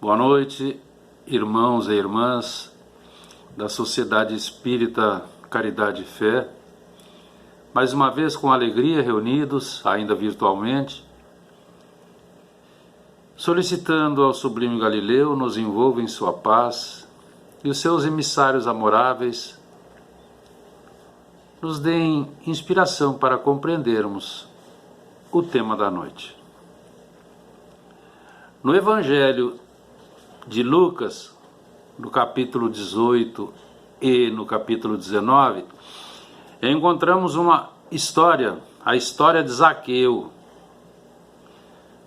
Boa noite, irmãos e irmãs da Sociedade Espírita Caridade e Fé. Mais uma vez com alegria reunidos, ainda virtualmente, solicitando ao Sublime Galileu nos envolva em sua paz e os seus emissários amoráveis nos deem inspiração para compreendermos o tema da noite. No Evangelho de Lucas, no capítulo 18 e no capítulo 19, encontramos uma história, a história de Zaqueu.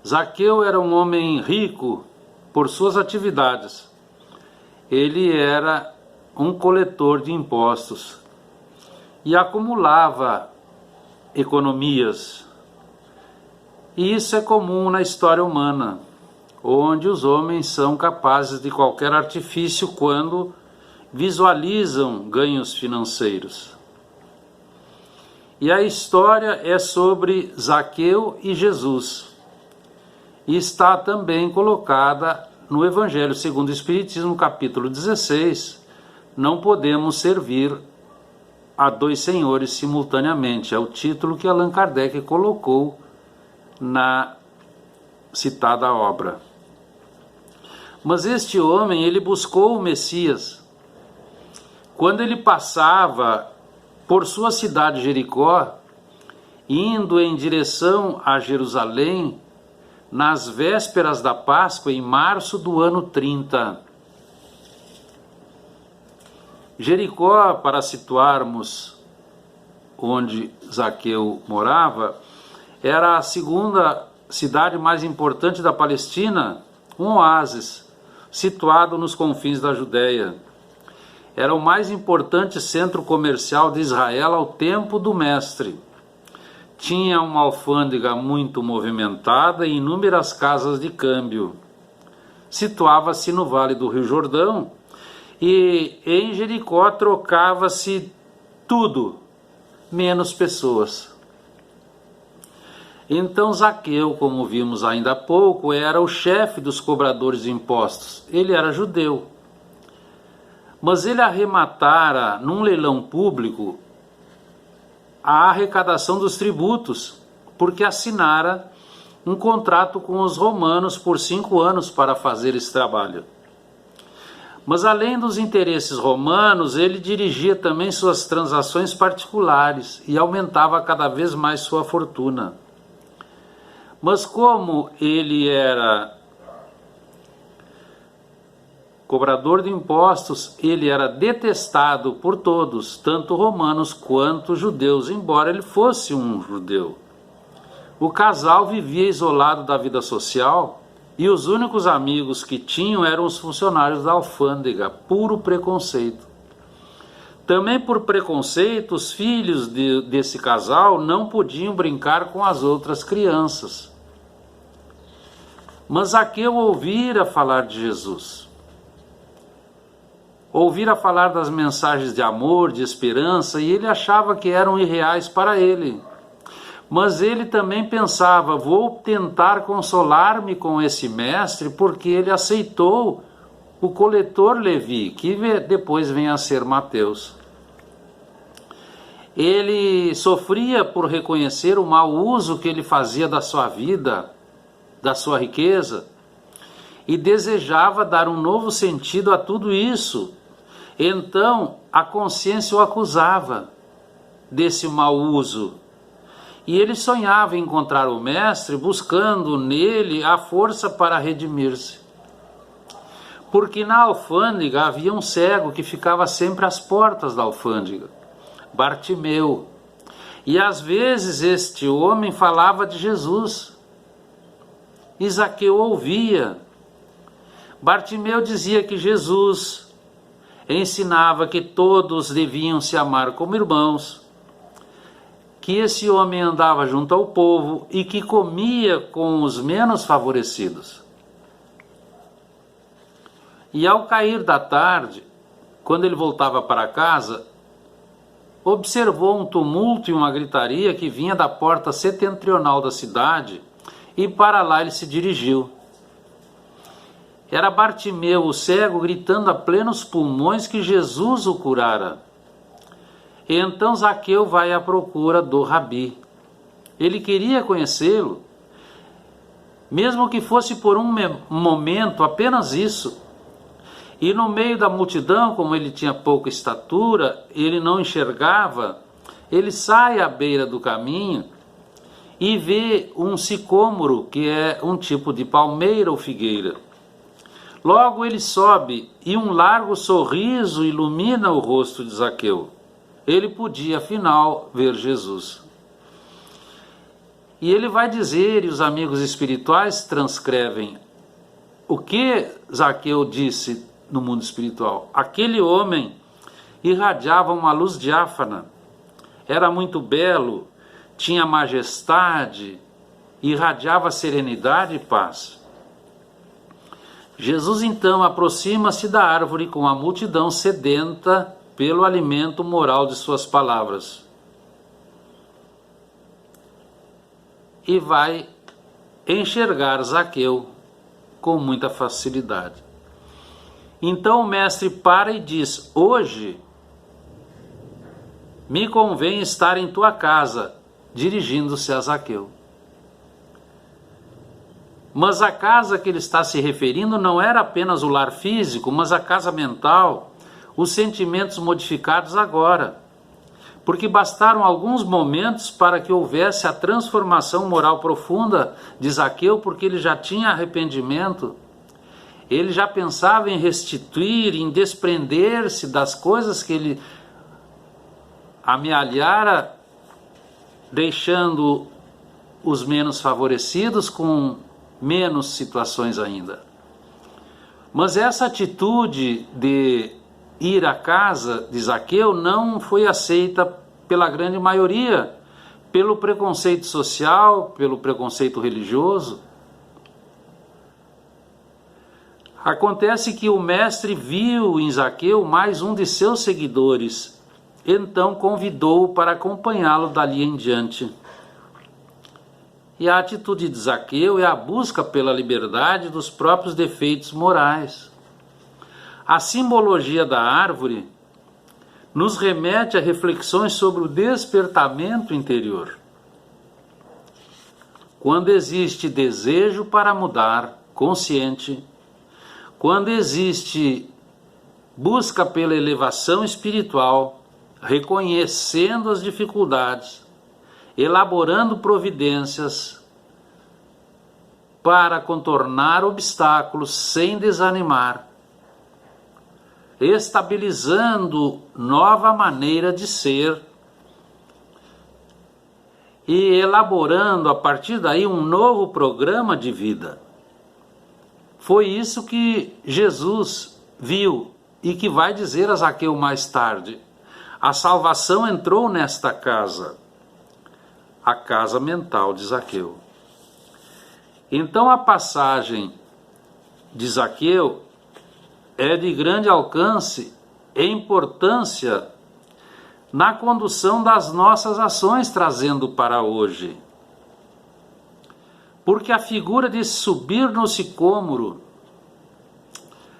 Zaqueu era um homem rico por suas atividades. Ele era um coletor de impostos e acumulava economias. E isso é comum na história humana, onde os homens são capazes de qualquer artifício quando visualizam ganhos financeiros. E a história é sobre Zaqueu e Jesus. E está também colocada no Evangelho segundo o Espiritismo, capítulo 16. Não podemos servir a dois senhores simultaneamente. É o título que Allan Kardec colocou na citada obra. Mas este homem, ele buscou o Messias. Quando ele passava por sua cidade Jericó, indo em direção a Jerusalém, nas vésperas da Páscoa, em março do ano 30. Jericó, para situarmos onde Zaqueu morava, era a segunda cidade mais importante da Palestina, um oásis, situado nos confins da Judéia. Era o mais importante centro comercial de Israel ao tempo do Mestre. Tinha uma alfândega muito movimentada e inúmeras casas de câmbio. Situava-se no Vale do Rio Jordão e em Jericó trocava-se tudo, menos pessoas. Então Zaqueu, como vimos ainda há pouco, era o chefe dos cobradores de impostos. Ele era judeu. Mas ele arrematara num leilão público a arrecadação dos tributos, porque assinara um contrato com os romanos por 5 anos para fazer esse trabalho. Mas além dos interesses romanos, ele dirigia também suas transações particulares e aumentava cada vez mais sua fortuna. Mas como ele era cobrador de impostos, ele era detestado por todos, tanto romanos quanto judeus, embora ele fosse um judeu. O casal vivia isolado da vida social e os únicos amigos que tinham eram os funcionários da alfândega, puro preconceito. Também por preconceito, os filhos desse casal não podiam brincar com as outras crianças. Mas Zaqueu ouvira falar de Jesus. Ouvira falar das mensagens de amor, de esperança, e ele achava que eram irreais para ele. Mas ele também pensava, vou tentar consolar-me com esse mestre, porque ele aceitou o coletor Levi, que depois vem a ser Mateus. Ele sofria por reconhecer o mau uso que ele fazia da sua vida, da sua riqueza, e desejava dar um novo sentido a tudo isso. Então a consciência o acusava desse mau uso. E ele sonhava em encontrar o mestre, buscando nele a força para redimir-se. Porque na alfândega havia um cego que ficava sempre às portas da alfândega, Bartimeu. E às vezes este homem falava de Jesus. E Zaqueu ouvia. Bartimeu dizia que Jesus ensinava que todos deviam se amar como irmãos, que esse homem andava junto ao povo e que comia com os menos favorecidos. E ao cair da tarde, quando ele voltava para casa, observou um tumulto e uma gritaria que vinha da porta setentrional da cidade, e para lá ele se dirigiu. Era Bartimeu, o cego, gritando a plenos pulmões que Jesus o curara. E então Zaqueu vai à procura do Rabi. Ele queria conhecê-lo, mesmo que fosse por um momento, apenas isso. E no meio da multidão, como ele tinha pouca estatura, ele não enxergava, ele sai à beira do caminho e vê um sicômoro, que é um tipo de palmeira ou figueira. Logo ele sobe e um largo sorriso ilumina o rosto de Zaqueu. Ele podia, afinal, ver Jesus. E ele vai dizer, e os amigos espirituais transcrevem, o que Zaqueu disse no mundo espiritual. Aquele homem irradiava uma luz diáfana, era muito belo, tinha majestade, irradiava serenidade e paz. Jesus então aproxima-se da árvore com a multidão sedenta pelo alimento moral de suas palavras. E vai enxergar Zaqueu com muita facilidade. Então o mestre para e diz: hoje me convém estar em tua casa, dirigindo-se a Zaqueu. Mas a casa que ele está se referindo não era apenas o lar físico, mas a casa mental, os sentimentos modificados agora. Porque bastaram alguns momentos para que houvesse a transformação moral profunda de Zaqueu, porque ele já tinha arrependimento, ele já pensava em restituir, em desprender-se das coisas que ele amealhara, deixando os menos favorecidos com menos situações ainda. Mas essa atitude de ir à casa de Zaqueu não foi aceita pela grande maioria, pelo preconceito social, pelo preconceito religioso. Acontece que o mestre viu em Zaqueu mais um de seus seguidores, então convidou-o para acompanhá-lo dali em diante. E a atitude de Zaqueu é a busca pela liberdade dos próprios defeitos morais. A simbologia da árvore nos remete a reflexões sobre o despertamento interior. Quando existe desejo para mudar, consciente, quando existe busca pela elevação espiritual, reconhecendo as dificuldades, elaborando providências para contornar obstáculos sem desanimar, estabilizando nova maneira de ser e elaborando a partir daí um novo programa de vida. Foi isso que Jesus viu e que vai dizer a Zaqueu mais tarde. A salvação entrou nesta casa, a casa mental de Zaqueu. Então a passagem de Zaqueu é de grande alcance e importância na condução das nossas ações trazendo para hoje. Porque a figura de subir no sicômoro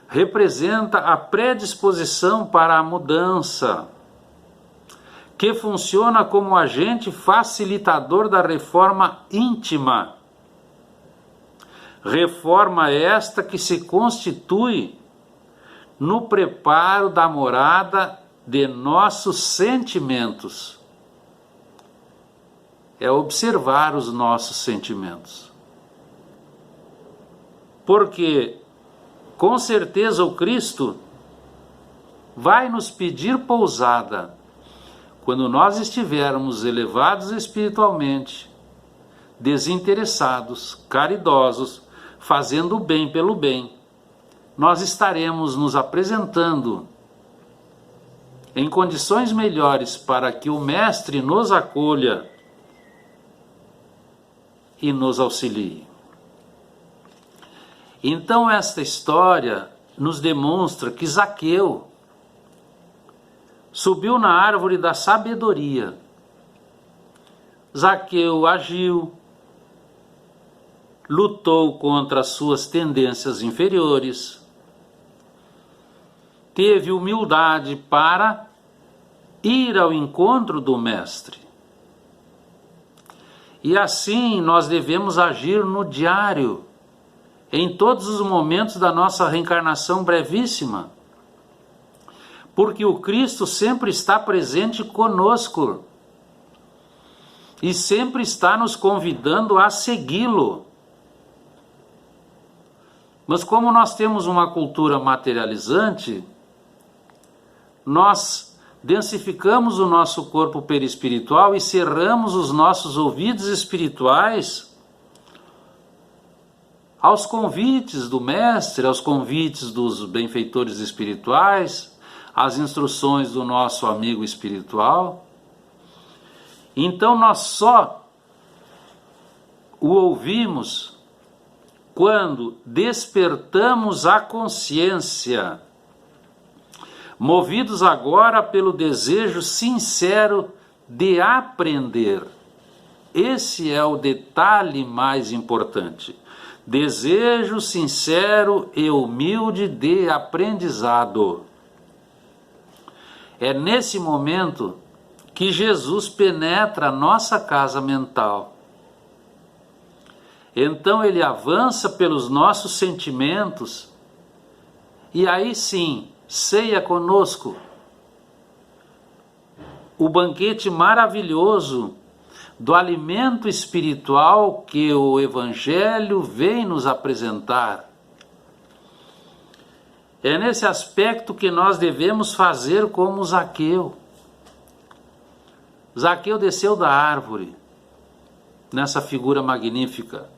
representa a predisposição para a mudança, que funciona como agente facilitador da reforma íntima. Reforma esta que se constitui no preparo da morada de nossos sentimentos. É observar os nossos sentimentos. Porque, com certeza, o Cristo vai nos pedir pousada quando nós estivermos elevados espiritualmente, desinteressados, caridosos, fazendo o bem pelo bem. Nós estaremos nos apresentando em condições melhores para que o Mestre nos acolha e nos auxilie. Então esta história nos demonstra que Zaqueu subiu na árvore da sabedoria. Zaqueu agiu, lutou contra as suas tendências inferiores, teve humildade para ir ao encontro do Mestre. E assim nós devemos agir no diário, em todos os momentos da nossa reencarnação brevíssima, porque o Cristo sempre está presente conosco e sempre está nos convidando a segui-lo. Mas como nós temos uma cultura materializante, nós densificamos o nosso corpo perispiritual e cerramos os nossos ouvidos espirituais aos convites do Mestre, aos convites dos benfeitores espirituais, às instruções do nosso amigo espiritual. Então nós só o ouvimos quando despertamos a consciência, movidos agora pelo desejo sincero de aprender. Esse é o detalhe mais importante. Desejo sincero e humilde de aprendizado. É nesse momento que Jesus penetra a nossa casa mental. Então ele avança pelos nossos sentimentos e aí sim, ceia conosco o banquete maravilhoso do alimento espiritual que o Evangelho vem nos apresentar. É nesse aspecto que nós devemos fazer como Zaqueu. Zaqueu desceu da árvore, nessa figura magnífica.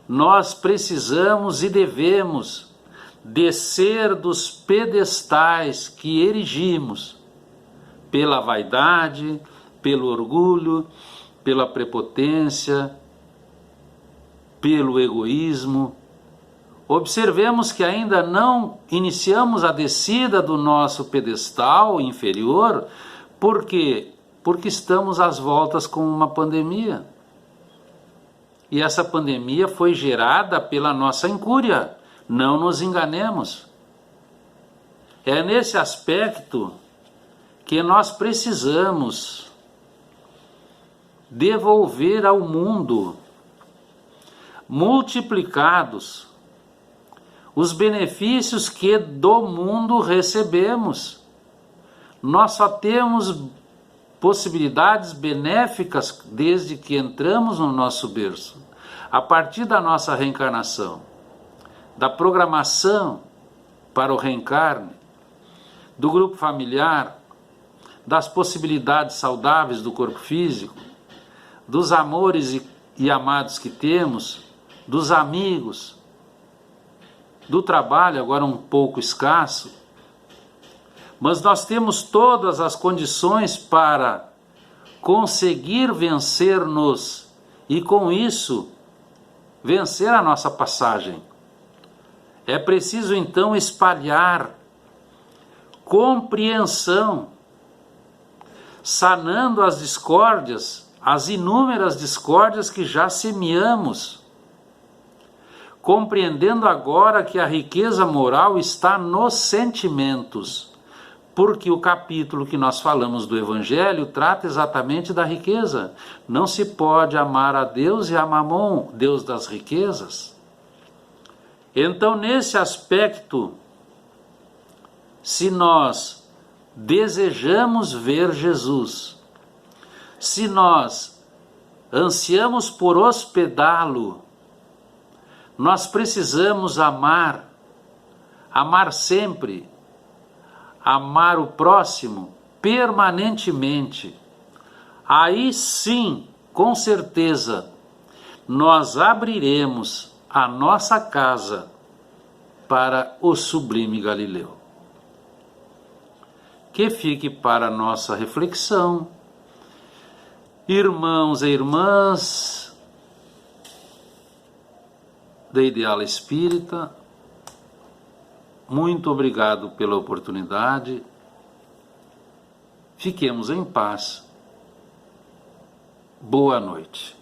Nós precisamos e devemos descer dos pedestais que erigimos pela vaidade, pelo orgulho, pela prepotência, pelo egoísmo. Observemos que ainda não iniciamos a descida do nosso pedestal inferior, por quê? Porque estamos às voltas com uma pandemia. E essa pandemia foi gerada pela nossa incúria. Não nos enganemos. É nesse aspecto que nós precisamos devolver ao mundo, multiplicados, os benefícios que do mundo recebemos. Nós só temos possibilidades benéficas desde que entramos no nosso berço, a partir da nossa reencarnação, da programação para o reencarne, do grupo familiar, das possibilidades saudáveis do corpo físico, dos amores e amados que temos, dos amigos, do trabalho, agora um pouco escasso, mas nós temos todas as condições para conseguir vencer-nos e com isso vencer a nossa passagem. É preciso então espalhar compreensão, sanando as discórdias, as inúmeras discórdias que já semeamos, compreendendo agora que a riqueza moral está nos sentimentos, porque o capítulo que nós falamos do Evangelho trata exatamente da riqueza. Não se pode amar a Deus e a Mamon, Deus das riquezas. Então, nesse aspecto, se nós desejamos ver Jesus, se nós ansiamos por hospedá-lo, nós precisamos amar sempre, amar o próximo permanentemente. Aí sim, com certeza, nós abriremos a nossa casa para o sublime Galileu. Que fique para nossa reflexão, irmãos e irmãs da Ideala Espírita, muito obrigado pela oportunidade. Fiquemos em paz. Boa noite.